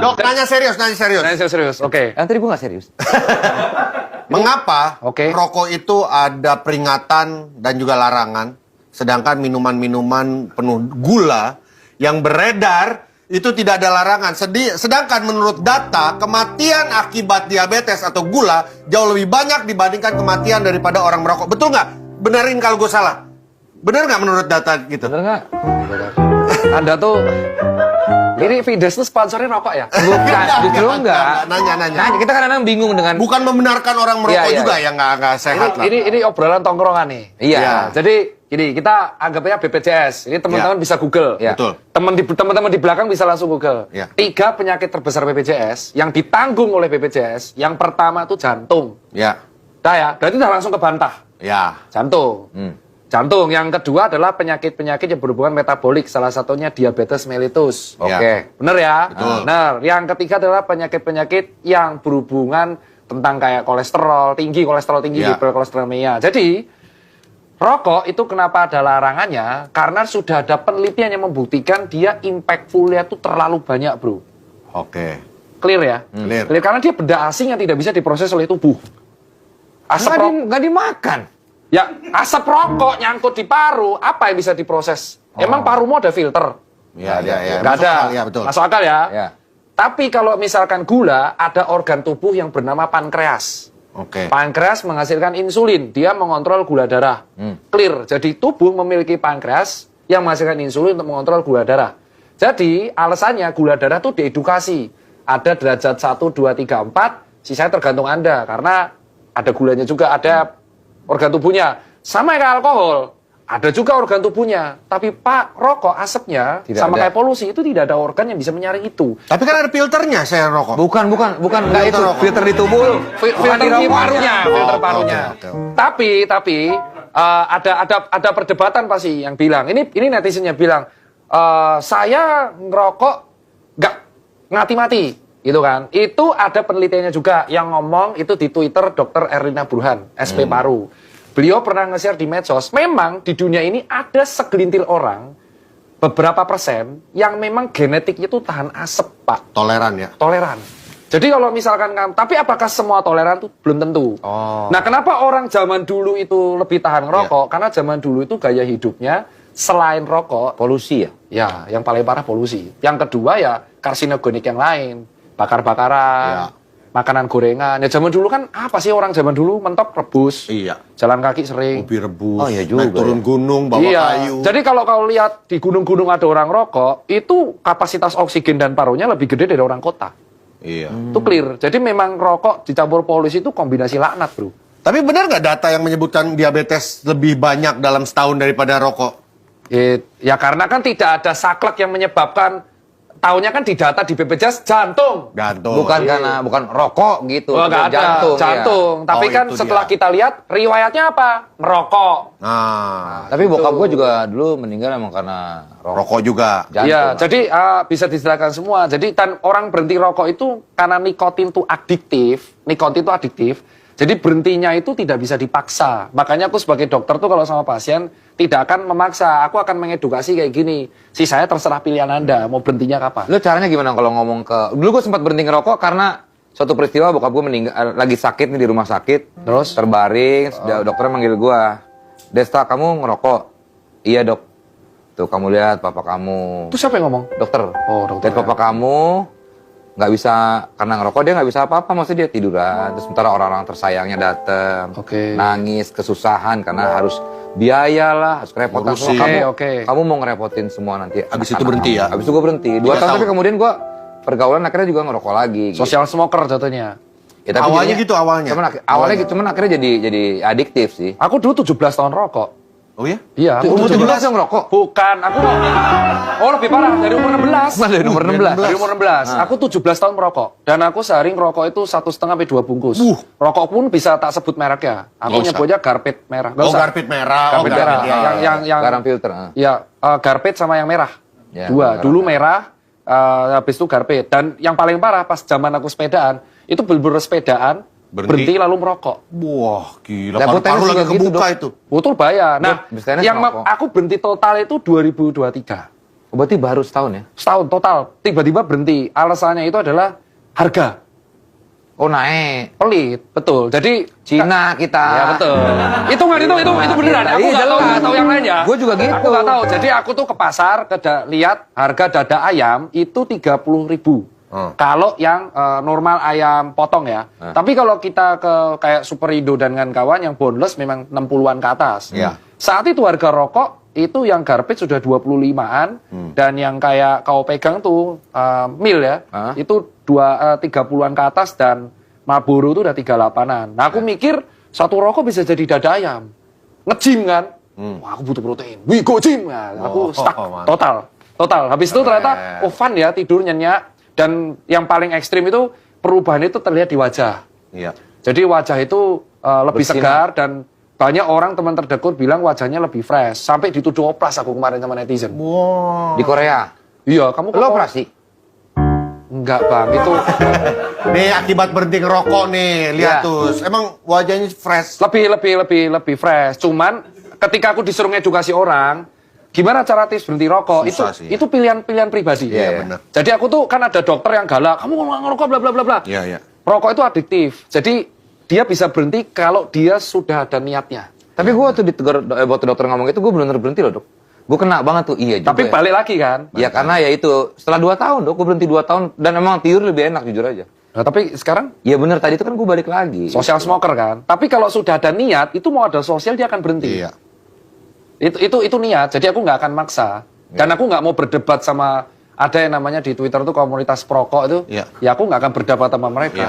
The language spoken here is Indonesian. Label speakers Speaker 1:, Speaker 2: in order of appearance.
Speaker 1: Dok, nanya serius.
Speaker 2: Oke.
Speaker 3: Tadi gue nggak serius.
Speaker 1: Mengapa
Speaker 2: Oke.
Speaker 1: rokok itu ada peringatan dan juga larangan, sedangkan minuman-minuman penuh gula yang beredar itu tidak ada larangan. Sedangkan menurut data, kematian akibat diabetes atau gula jauh lebih banyak dibandingkan kematian daripada orang merokok. Betul nggak? Benerin kalau gue salah. Bener nggak menurut data gitu?
Speaker 3: Bener nggak?
Speaker 2: Anda tuh ini Fides tuh sponsornya rokok ya?
Speaker 3: Bukan, justru enggak.
Speaker 1: Nanya.
Speaker 3: Nah, kita kadang-kadang bingung dengan...
Speaker 1: Bukan membenarkan orang merokok
Speaker 3: Iya,
Speaker 1: juga
Speaker 3: iya.
Speaker 1: yang nggak sehat lah.
Speaker 2: Ini obrolan tongkrongan nih.
Speaker 3: Iya.
Speaker 2: Ya, jadi gini, kita anggapnya BPJS. Ini teman-teman
Speaker 1: Ya.
Speaker 2: bisa Google.
Speaker 3: Ya.
Speaker 1: Betul.
Speaker 2: Teman-teman di belakang bisa langsung Google.
Speaker 1: Ya.
Speaker 2: 3 penyakit terbesar BPJS yang ditanggung oleh BPJS. Yang pertama itu jantung.
Speaker 1: Ya,
Speaker 2: Dah ya, berarti udah langsung kebantah.
Speaker 1: ya.
Speaker 2: Jantung. Jantung. Yang kedua adalah penyakit-penyakit yang berhubungan metabolik. Salah satunya diabetes mellitus.
Speaker 3: Oke.
Speaker 2: Bener ya?
Speaker 1: Betul.
Speaker 2: Bener. Yang ketiga adalah penyakit-penyakit yang berhubungan tentang kayak kolesterol tinggi,
Speaker 1: Ya.
Speaker 2: hiperkolesterolemia. Jadi, rokok itu kenapa ada larangannya? Karena sudah ada penelitian yang membuktikan dia impactful-nya itu terlalu banyak, bro.
Speaker 1: Oke.
Speaker 2: Clear ya?
Speaker 1: Clear.
Speaker 2: Karena dia benda asing yang tidak bisa diproses oleh tubuh. Asap rokok.
Speaker 3: Nggak dimakan.
Speaker 2: Ya, asap rokok nyangkut di paru, apa yang bisa diproses? Emang parumu ada filter?
Speaker 1: Ya.
Speaker 2: Nggak
Speaker 1: Masuk
Speaker 2: ada.
Speaker 1: akal, ya, betul.
Speaker 2: Masuk akal ya?
Speaker 3: Ya.
Speaker 2: Tapi kalau misalkan gula, ada organ tubuh yang bernama pankreas.
Speaker 1: Oke.
Speaker 2: Pankreas menghasilkan insulin, dia mengontrol gula darah. Clear, jadi tubuh memiliki pankreas yang menghasilkan insulin untuk mengontrol gula darah. Jadi, alasannya gula darah itu diedukasi. Ada derajat 1, 2, 3, 4, sisanya tergantung Anda. Karena ada gulanya juga, ada organ tubuhnya. Sama kayak alkohol, ada juga organ tubuhnya. Tapi Pak, rokok asapnya
Speaker 3: Tidak
Speaker 2: sama
Speaker 3: ada.
Speaker 2: kayak polusi itu tidak ada organ yang bisa menyaring itu.
Speaker 1: Tapi kan ada filternya saya rokok.
Speaker 3: Bukan nggak itu.
Speaker 1: rokok.
Speaker 3: Filter di tubuh lu.
Speaker 2: Filter di
Speaker 3: rokoknya.
Speaker 2: parunya, filter
Speaker 1: oke,
Speaker 2: parunya.
Speaker 1: oke.
Speaker 2: Tapi ada perdebatan pasti yang bilang. Ini netizennya bilang, saya ngerokok nggak mati-mati, gitu kan? Itu ada penelitiannya juga yang ngomong itu di Twitter Dr. Erlina Burhan, SP Paru. Beliau pernah nge-share di medsos. Memang di dunia ini ada segelintir orang, beberapa persen yang memang genetiknya itu tahan asap, Pak.
Speaker 1: Toleran ya.
Speaker 2: Toleran. Jadi kalau misalkan tapi apakah semua toleran itu belum tentu.
Speaker 1: Oh.
Speaker 2: Nah, kenapa orang zaman dulu itu lebih tahan ngerokok? Karena zaman dulu itu gaya hidupnya selain rokok,
Speaker 3: Polusi ya?
Speaker 2: ya yang paling parah polusi. Yang kedua ya karsinogenik yang lain, bakar-bakaran, makanan gorengan. Ya zaman dulu kan apa sih orang zaman dulu mentok rebus,
Speaker 1: Iya.
Speaker 2: jalan kaki sering.
Speaker 1: Kopi rebus.
Speaker 3: Oh, iya juga
Speaker 1: naik turun
Speaker 3: ya.
Speaker 1: gunung bawa kayu.
Speaker 2: Jadi kalau kau lihat di gunung-gunung ada orang rokok, itu kapasitas oksigen dan parunya lebih gede dari orang kota.
Speaker 1: Iya.
Speaker 2: Itu clear. Jadi memang rokok dicampur polusi itu kombinasi laknat, bro.
Speaker 1: Tapi benar nggak data yang menyebutkan diabetes lebih banyak dalam setahun daripada rokok?
Speaker 2: Ya karena kan tidak ada saklek yang menyebabkan, tahunya kan di data di BPJS jantung.
Speaker 1: Gantung.
Speaker 3: Bukan rokok gitu.
Speaker 2: Oh, nggak ada. Jantung.
Speaker 1: Ya.
Speaker 2: Tapi
Speaker 1: Oh,
Speaker 2: kan
Speaker 1: itu
Speaker 2: setelah
Speaker 1: dia.
Speaker 2: kita lihat, riwayatnya apa? Ngerokok.
Speaker 1: Nah,
Speaker 3: Tapi bokap gue juga dulu meninggal emang karena
Speaker 1: rokok juga.
Speaker 3: jantung.
Speaker 2: Iya, jadi bisa dijelaskan semua. Jadi orang berhenti rokok itu karena nikotin itu adiktif. Nikotin itu adiktif. Jadi berhentinya itu tidak bisa dipaksa. Makanya aku sebagai dokter tuh kalau sama pasien tidak akan memaksa. Aku akan mengedukasi kayak gini. Saya terserah pilihan Anda mau berhentinya kapan.
Speaker 3: Lu caranya gimana kalau ngomong ke... Dulu gue sempat berhenti ngerokok karena suatu peristiwa bokap gue meninggal, lagi sakit nih di rumah sakit.
Speaker 2: Terus?
Speaker 3: Terbaring, dokternya manggil gue. Desta, kamu ngerokok? Iya dok. Tuh kamu lihat papa kamu.
Speaker 2: Itu siapa yang ngomong?
Speaker 3: Dokter.
Speaker 2: Oh, dokter.
Speaker 3: Dan papa kamu nggak bisa, karena ngerokok dia nggak bisa apa-apa. Maksudnya dia tiduran. Terus sementara orang-orang tersayangnya datang.
Speaker 2: Oke.
Speaker 3: Nangis, kesusahan karena harus biaya lah, harus kerepotan.
Speaker 1: Ngurusin.
Speaker 3: Kamu,
Speaker 2: Oke.
Speaker 3: kamu mau ngerepotin semua nanti.
Speaker 1: Abis itu
Speaker 3: anak-anak
Speaker 1: berhenti
Speaker 3: kamu.
Speaker 1: ya?
Speaker 3: Abis itu gue berhenti. 2
Speaker 1: 3
Speaker 3: tahun
Speaker 1: tahun.
Speaker 3: tapi kemudian gue pergaulan akhirnya juga ngerokok lagi. gitu.
Speaker 2: Social smoker jatuhnya.
Speaker 3: Ya, tapi
Speaker 1: Awalnya
Speaker 3: jadinya-
Speaker 1: gitu, awalnya?
Speaker 3: Awalnya gitu, cuman akhirnya jadi adiktif sih.
Speaker 2: Aku dulu 17 tahun rokok.
Speaker 1: Oh ya?
Speaker 2: Iya,
Speaker 3: Umur
Speaker 2: aku
Speaker 3: 17 yang ngerokok?
Speaker 2: Bukan, aku oh lebih parah dari umur 16.
Speaker 3: Dari umur 16.
Speaker 2: Dari umur 16. Aku 17 tahun merokok dan aku sehari ngerokok itu 1,5 sampai 2 bungkus. Rokok pun bisa tak sebut mereknya. Aku
Speaker 1: Nggak usah.
Speaker 2: nyebutnya Garpit merah. Nggak
Speaker 1: Oh,
Speaker 2: usah.
Speaker 1: Garpit merah.
Speaker 2: Garpit merah.
Speaker 1: ya.
Speaker 2: Yang
Speaker 3: Garam filter.
Speaker 2: ya Garpit sama yang merah.
Speaker 3: Ya,
Speaker 2: Dua.
Speaker 3: merah.
Speaker 2: Dulu merah, habis itu Garpit. Dan yang paling parah pas zaman aku sepedaan, itu bener-bener sepedaan berhenti lalu merokok.
Speaker 1: Wah, gila.
Speaker 3: Lah,
Speaker 1: Paru-paru
Speaker 3: potensi
Speaker 1: lagi
Speaker 3: juga gitu,
Speaker 1: kebuka
Speaker 3: Dok.
Speaker 1: itu.
Speaker 2: Betul bahaya. Nah,
Speaker 3: Abis tenis
Speaker 2: yang
Speaker 3: merokok.
Speaker 2: aku berhenti total itu 2023.
Speaker 3: Berarti baru setahun ya?
Speaker 2: Setahun total. Tiba-tiba berhenti. Alasannya itu adalah harga.
Speaker 3: Oh naik.
Speaker 2: Pelit, betul. Jadi
Speaker 3: Cina kita.
Speaker 2: ya betul. Itu beneran. Aku
Speaker 3: Iya,
Speaker 2: nggak tahu yang lainnya.
Speaker 3: Gua juga gitu.
Speaker 2: Aku nggak tahu. Jadi aku tuh ke pasar, lihat harga dada ayam itu 30.000. Kalau yang normal ayam potong ya. Tapi kalau kita ke kayak Superindo dan kawan yang boneless memang 60-an ke atas.
Speaker 1: Iya.
Speaker 2: Saat itu harga rokok itu yang garbage sudah 25-an dan yang kayak kau pegang tuh mil ya. Itu 30-an ke atas dan Marlboro itu udah 38-an. Nah, aku mikir satu rokok bisa jadi dada ayam. Nge-gym kan? Wah, aku butuh protein. Wih, go gym. Nah, aku stuck total. Habis itu ternyata fun ya, tidur nyenyak. Dan yang paling ekstrim itu perubahan itu terlihat di wajah.
Speaker 1: Iya.
Speaker 2: Jadi wajah itu lebih
Speaker 3: Bersinar.
Speaker 2: segar dan banyak orang teman terdekat bilang wajahnya lebih fresh. Sampai dituduh oplas aku kemarin sama netizen.
Speaker 1: Wow.
Speaker 3: Di Korea.
Speaker 2: Iya, kamu
Speaker 3: Lo operasi?
Speaker 2: Enggak, Bang. Itu
Speaker 1: Nih akibat berhenti ngerokok nih, lihat
Speaker 3: Iya.
Speaker 1: tuh. Emang wajahnya fresh.
Speaker 2: lebih fresh. Cuman ketika aku disuruh edukasi orang, gimana cara tips berhenti rokok?
Speaker 1: Susah sih, ya.
Speaker 2: Itu pilihan pribadi.
Speaker 1: Iya, benar.
Speaker 2: Jadi aku tuh kan ada dokter yang galak, kamu nggak ngerokok bla bla bla bla.
Speaker 1: Iya, iya.
Speaker 2: Rokok itu adiktif. Jadi dia bisa berhenti kalau dia sudah ada niatnya.
Speaker 3: Tapi gue waktu ditegur waktu dokter ngomong itu gue benar-benar berhenti loh dok. Gue kena banget tuh, iya juga.
Speaker 2: Tapi
Speaker 3: ya.
Speaker 2: balik lagi kan.
Speaker 3: Ya karena ya itu setelah 2 tahun dok, gue berhenti 2 tahun dan emang tidur lebih enak jujur aja.
Speaker 2: Nah, tapi sekarang
Speaker 3: Ya bener tadi itu kan gue balik lagi.
Speaker 2: social smoker kan. Tapi kalau sudah ada niat, itu mau ada sosial dia akan berhenti.
Speaker 1: Iya.
Speaker 2: Itu niat. Jadi aku nggak akan maksa. Dan aku nggak mau berdebat sama ada yang namanya di Twitter tuh komunitas perokok itu.
Speaker 1: Iya.
Speaker 2: Ya aku nggak akan berdebat sama mereka.
Speaker 1: Iya.